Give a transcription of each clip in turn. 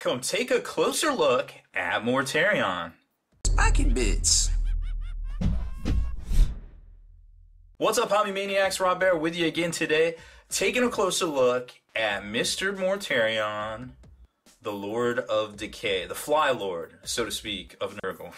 come take a closer look at Mortarion. Spiking bits. What's up, Hobby Maniacs? Rob Baer with you again today, taking a closer look at Mr. Mortarion, the Lord of Decay, the Fly Lord, so to speak, of Nurgle.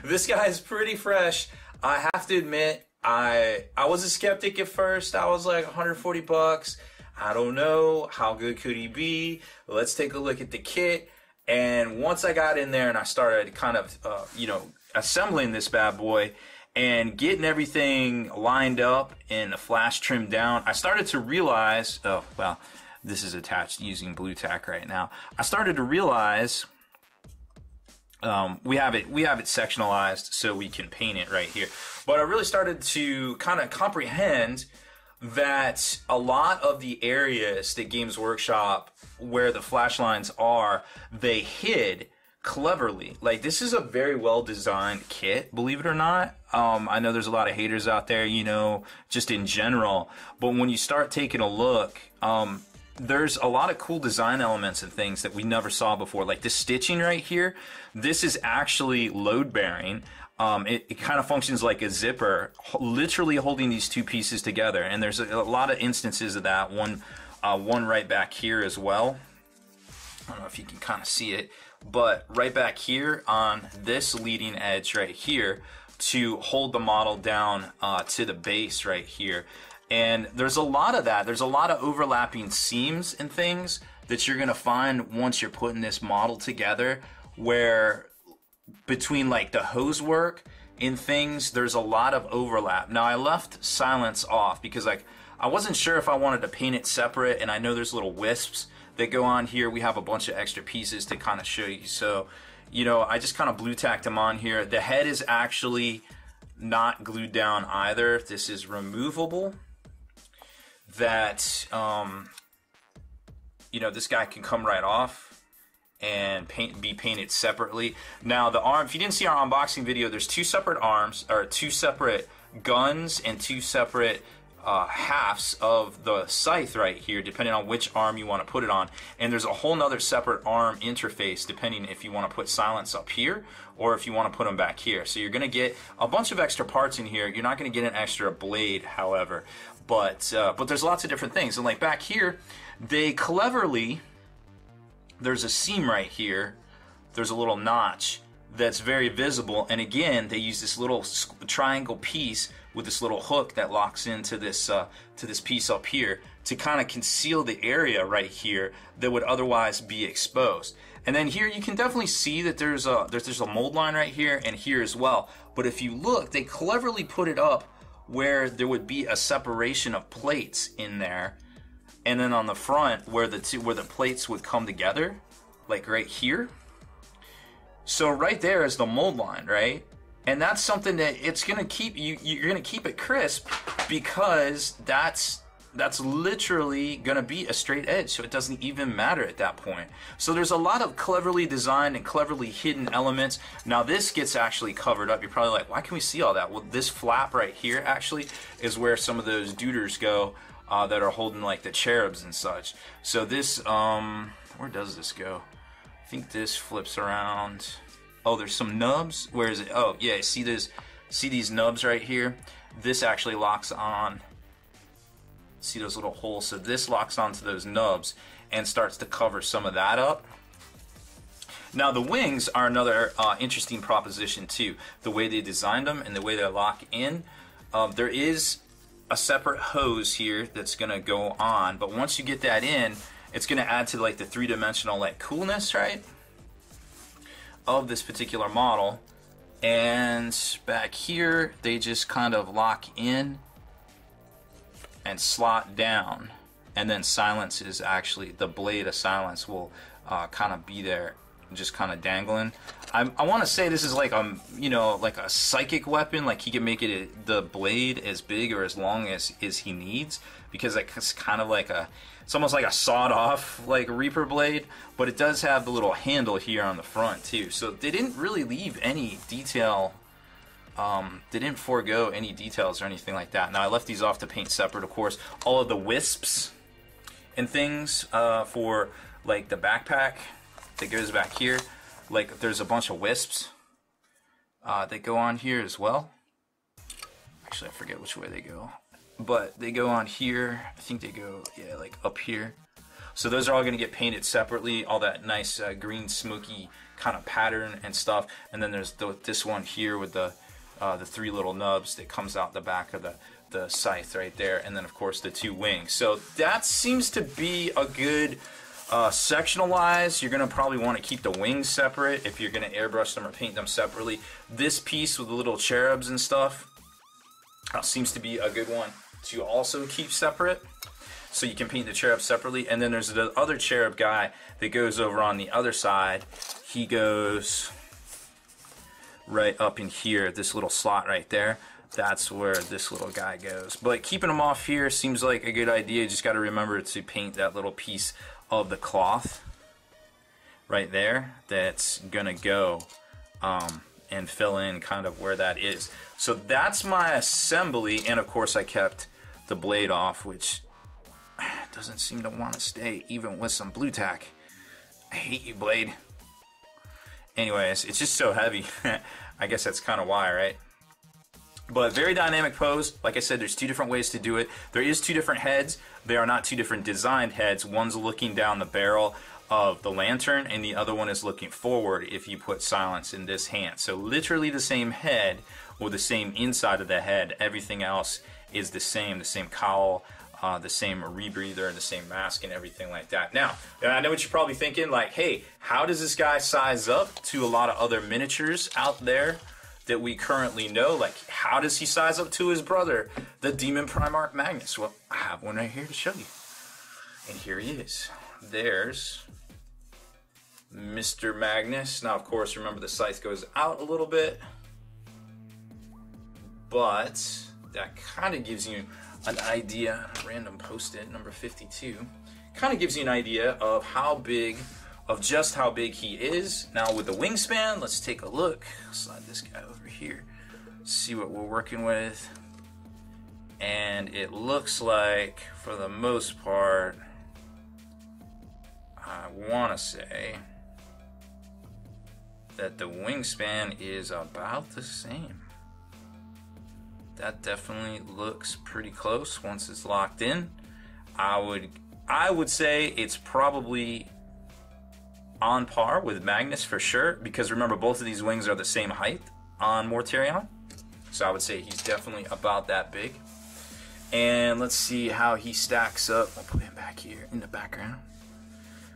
This guy is pretty fresh. I have to admit, I was a skeptic at first. I was like, 140 bucks. I don't know, how good could he be? Let's take a look at the kit. And once I got in there and I started kind of, assembling this bad boy and getting everything lined up and the flash trimmed down, I started to realize, oh, well, this is attached using blue tack right now. I started to realize we have it sectionalized so we can paint it right here. But I really started to kind of comprehend that a lot of the areas that Games Workshop where the flash lines are, they hid cleverly. Like, this is a very well designed kit, believe it or not. I know there's a lot of haters out there, just in general, but when you start taking a look, there's a lot of cool design elements and things that we never saw before. Like this stitching right here, this is actually load bearing. It kind of functions like a zipper, literally holding these two pieces together. And there's a lot of instances of that. One right back here as well. I don't know if you can kind of see it, but right back here on this leading edge right here to hold the model down to the base right here. And there's a lot of that. There's a lot of overlapping seams and things that you're going to find once you're putting this model together, where between like the hose work and things, there's a lot of overlap. Now, I left silence off because I wasn't sure if I wanted to paint it separate, and I know there's little wisps that go on here. We have a bunch of extra pieces to kind of show you. So, I just kind of blue tacked them on here. The head is actually not glued down either. This is removable. That, this guy can come right off and be painted separately. Now the arm, if you didn't see our unboxing video, there's two separate arms, or two separate guns and two separate halves of the scythe right here, depending on which arm you want to put it on. And there's a whole nother separate arm interface depending if you want to put silence up here or if you want to put them back here. So you're going to get a bunch of extra parts in here. You're not going to get an extra blade, however, but there's lots of different things. And like back here, they cleverly, there's a seam right here, there's a little notch that's very visible, and again they use this little triangle piece with this little hook that locks into this piece up here to kind of conceal the area right here that would otherwise be exposed. And then here you can definitely see that there's a mold line right here and here as well. But if you look, they cleverly put it up where there would be a separation of plates in there, and then on the front where the plates would come together, like right here. So right there is the mold line, right? And that's something that it's gonna keep you're gonna keep it crisp, because that's literally gonna be a straight edge, so it doesn't even matter at that point. So there's a lot of cleverly designed and cleverly hidden elements. Now this gets actually covered up. You're probably like, why can we see all that? Well, this flap right here actually is where some of those duders go that are holding like the cherubs and such. So this, where does this go? I think this flips around. Oh, there's some nubs. Where is it? Oh, yeah, see these nubs right here? This actually locks on. See those little holes? So this locks onto those nubs and starts to cover some of that up. Now the wings are another interesting proposition too. The way they designed them and the way they lock in. There is a separate hose here that's gonna go on, but once you get that in, it's gonna add to like the three-dimensional like coolness, right, of this particular model. And back here they just kind of lock in and slot down, and then silence is actually, the blade of silence will kind of be there, just kind of dangling. I want to say this is like like a psychic weapon. Like he can make it the blade as big or as long as he needs, because it's kind of like it's almost like a sawed off like Reaper blade, but it does have the little handle here on the front too. So they didn't really leave any detail. They didn't forego any details or anything like that. Now I left these off to paint separate, of course. All of the wisps and things for like the backpack that goes back here. Like there's a bunch of wisps that go on here as well. Actually, I forget which way they go, but they go on here. I think they go, yeah, like up here. So those are all going to get painted separately. All that nice green smoky kind of pattern and stuff. And then there's this one here with the 3 little nubs that comes out the back of the scythe right there. And then of course the 2 wings. So that seems to be a good sectional wise. You're going to probably want to keep the wings separate if you're going to airbrush them or paint them separately. This piece with the little cherubs and stuff seems to be a good one to also keep separate. So you can paint the cherub separately. And then there's the other cherub guy that goes over on the other side. He goes right up in here, this little slot right there. That's where this little guy goes. But keeping them off here seems like a good idea. You just got to remember to paint that little piece of the cloth right there that's gonna go and fill in kind of where that is. So that's my assembly, and of course I kept the blade off, which doesn't seem to want to stay even with some blue tack. I hate you, blade. Anyways, it's just so heavy. I guess that's kind of why, right? But very dynamic pose. Like I said, there's 2 different ways to do it. There is 2 different heads. They are not 2 different designed heads. One's looking down the barrel of the lantern, and the other one is looking forward if you put silence in this hand. So literally the same head with the same inside of the head. Everything else is the same cowl, the same rebreather, the same mask, and everything like that. Now, I know what you're probably thinking, like, hey, how does this guy size up to a lot of other miniatures out there that we currently know? Like, how does he size up to his brother, the Demon Primarch Magnus? Well, I have one right here to show you. And here he is. There's Mr. Magnus. Now, of course, remember the scythe goes out a little bit, but that kind of gives you an idea. Random post-it number 52 kind of gives you an idea of just how big he is. Now with the wingspan, let's take a look. Slide this guy over here, see what we're working with, and it looks like for the most part, I want to say that the wingspan is about the same. That definitely looks pretty close once it's locked in. I would say it's probably on par with Magnus for sure, because remember both of these wings are the same height on Mortarion. So I would say he's definitely about that big. And let's see how he stacks up. I'll put him back here in the background.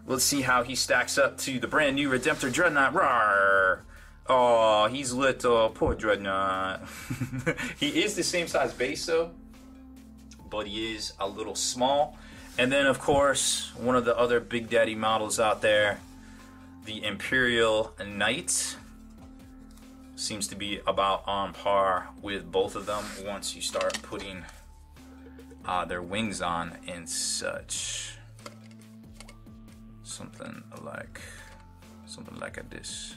Let's see how he stacks up to the brand new Redemptor Dreadnought. Rawr! Oh, he's little. Poor Dreadnought. He is the same size base though, but he is a little small. And then of course, one of the other Big Daddy models out there, the Imperial Knight, seems to be about on par with both of them once you start putting their wings on and such. Something like this.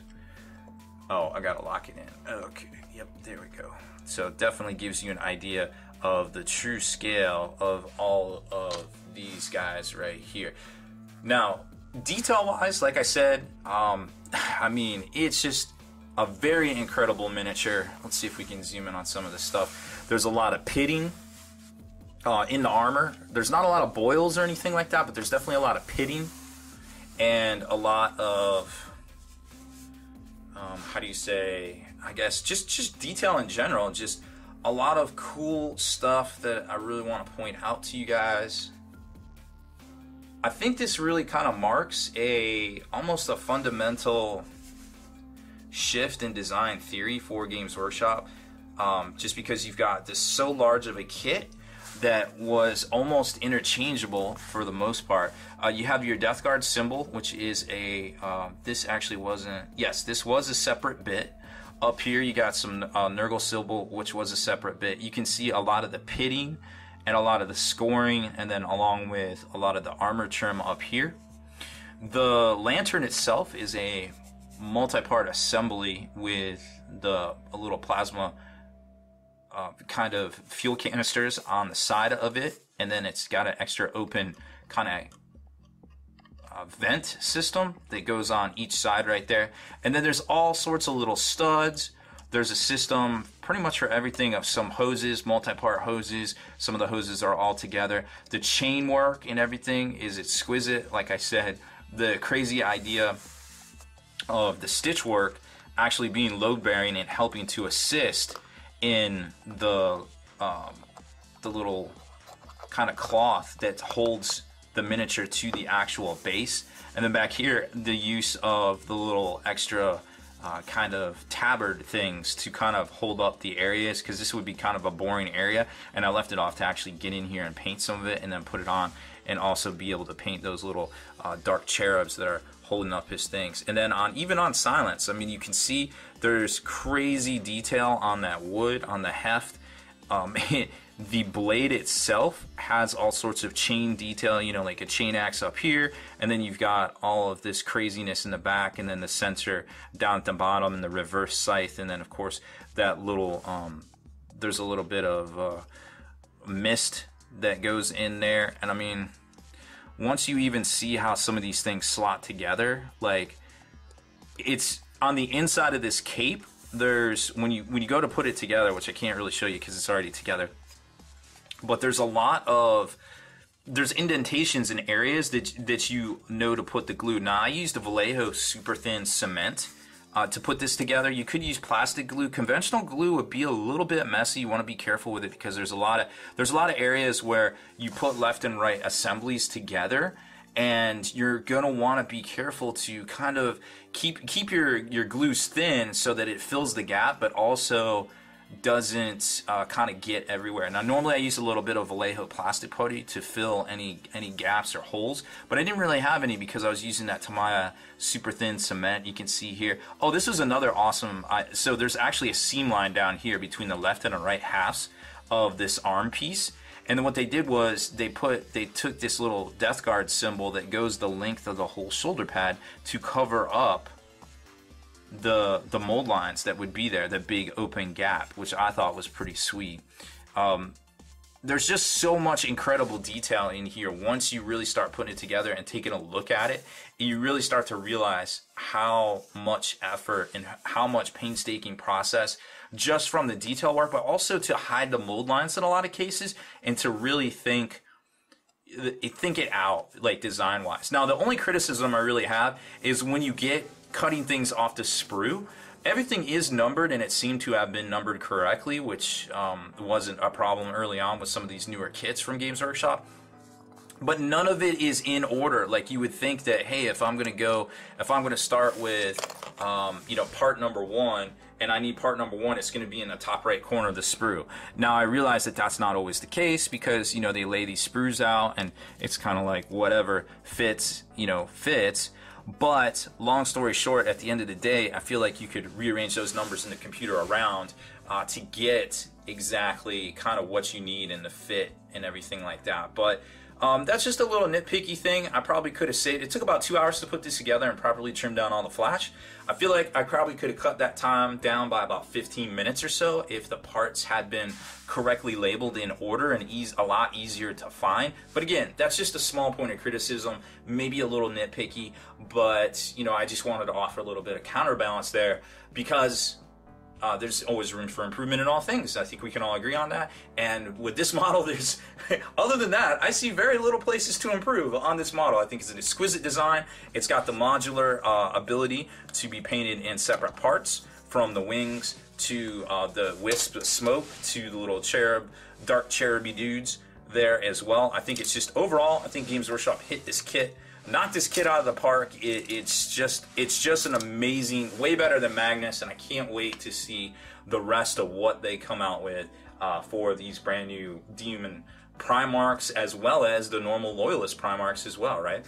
Oh, I gotta lock it in. Okay, yep, there we go. So it definitely gives you an idea of the true scale of all of these guys right here. Now, detail-wise, like I said, I mean, it's just a very incredible miniature. Let's see if we can zoom in on some of this stuff. There's a lot of pitting in the armor. There's not a lot of boils or anything like that, but there's definitely a lot of pitting and a lot of how do you say, I guess just detail in general. Just a lot of cool stuff that I really want to point out to you guys. I think this really kind of marks almost a fundamental shift in design theory for Games Workshop, just because you've got this so large of a kit that was almost interchangeable for the most part. You have your Death Guard symbol, which is this actually wasn't, yes, this was a separate bit. Up here you got some Nurgle symbol, which was a separate bit. You can see a lot of the pitting and a lot of the scoring, and then along with a lot of the armor trim up here. The lantern itself is a multi-part assembly with a little plasma kind of fuel canisters on the side of it, and then it's got an extra open kind of vent system that goes on each side right there. And then there's all sorts of little studs. There's a system pretty much for everything of some hoses, multi-part hoses. Some of the hoses are all together. The chain work and everything is exquisite. Like I said, the crazy idea of the stitch work actually being load bearing and helping to assist in the little kind of cloth that holds the miniature to the actual base. And then back here, the use of the little extra kind of tabard things to kind of hold up the areas, because this would be kind of a boring area, and I left it off to actually get in here and paint some of it and then put it on, and also be able to paint those little dark cherubs that are holding up his things. And then even on silence, I mean, you can see there's crazy detail on that wood, on the heft. The blade itself has all sorts of chain detail, you know, like a chain axe up here, and then you've got all of this craziness in the back, and then the sensor down at the bottom, and the reverse scythe, and then of course that little there's a little bit of mist that goes in there. And I mean, once you even see how some of these things slot together, like, it's on the inside of this cape, there's when you go to put it together, which I can't really show you because it's already together, but there's a lot of indentations in areas that you know to put the glue. Now, I used a Vallejo super thin cement to put this together. You could use plastic glue. Conventional glue would be a little bit messy. You want to be careful with it because there's a lot of areas where you put left and right assemblies together, and you're gonna want to be careful to kind of keep your glues thin so that it fills the gap, but also doesn't kind of get everywhere. Now, normally I use a little bit of Vallejo plastic putty to fill any gaps or holes, but I didn't really have any because I was using that Tamiya super thin cement. You can see here. Oh, this is another awesome. So there's actually a seam line down here between the left and the right halves of this arm piece. And then what they did was they took this little Death Guard symbol that goes the length of the whole shoulder pad to cover up the mold lines that would be there, the big open gap, which I thought was pretty sweet. There's just so much incredible detail in here. Once you really start putting it together and taking a look at it, you really start to realize how much effort and how much painstaking process just from the detail work, but also to hide the mold lines in a lot of cases and to really think it out, like, design wise. Now, the only criticism I really have is when you get cutting things off the sprue, everything is numbered, and it seemed to have been numbered correctly, which wasn't a problem early on with some of these newer kits from Games Workshop. But none of it is in order. Like, you would think that, hey, if I'm going to start with, part number 1, and I need part number 1, it's going to be in the top right corner of the sprue. Now, I realize that that's not always the case because, you know, they lay these sprues out, and it's kind of like whatever fits, fits. But long story short, at the end of the day, I feel like you could rearrange those numbers in the computer around to get exactly kind of what you need in the fit and everything like that. But that's just a little nitpicky thing. I probably could have saved. It took about 2 hours to put this together and properly trim down all the flash. I feel like I probably could have cut that time down by about 15 minutes or so if the parts had been correctly labeled in order and a lot easier to find. But again, that's just a small point of criticism, maybe a little nitpicky, but I just wanted to offer a little bit of counterbalance there because there's always room for improvement in all things. I think we can all agree on that. And with this model, there's, other than that, I see very little places to improve on this model. I think it's an exquisite design. It's got the modular ability to be painted in separate parts, from the wings to the wisp of smoke to the little dark cheruby dudes there as well. I think it's just, overall, I think Games Workshop hit this kit, knocked this kit out of the park. It's just an amazing, way better than Magnus, and I can't wait to see the rest of what they come out with for these brand new Demon Primarchs, as well as the normal Loyalist Primarchs as well, right?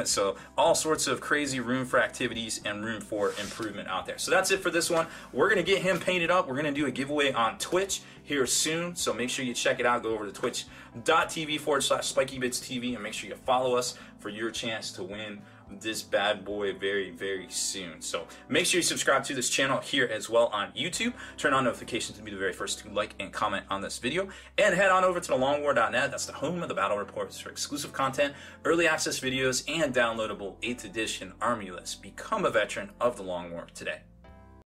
So all sorts of crazy room for activities and room for improvement out there. So that's it for this one. We're going to get him painted up. We're going to do a giveaway on Twitch here soon, so make sure you check it out. Go over to twitch.tv/SpikyBitsTV and make sure you follow us for your chance to win this bad boy very, very soon. So make sure you subscribe to this channel here as well on YouTube. Turn on notifications to be the very first to like and comment on this video. And head on over to thelongwar.net. That's the home of the battle reports for exclusive content, early access videos, and downloadable 8th edition army lists. Become a veteran of the Long War today.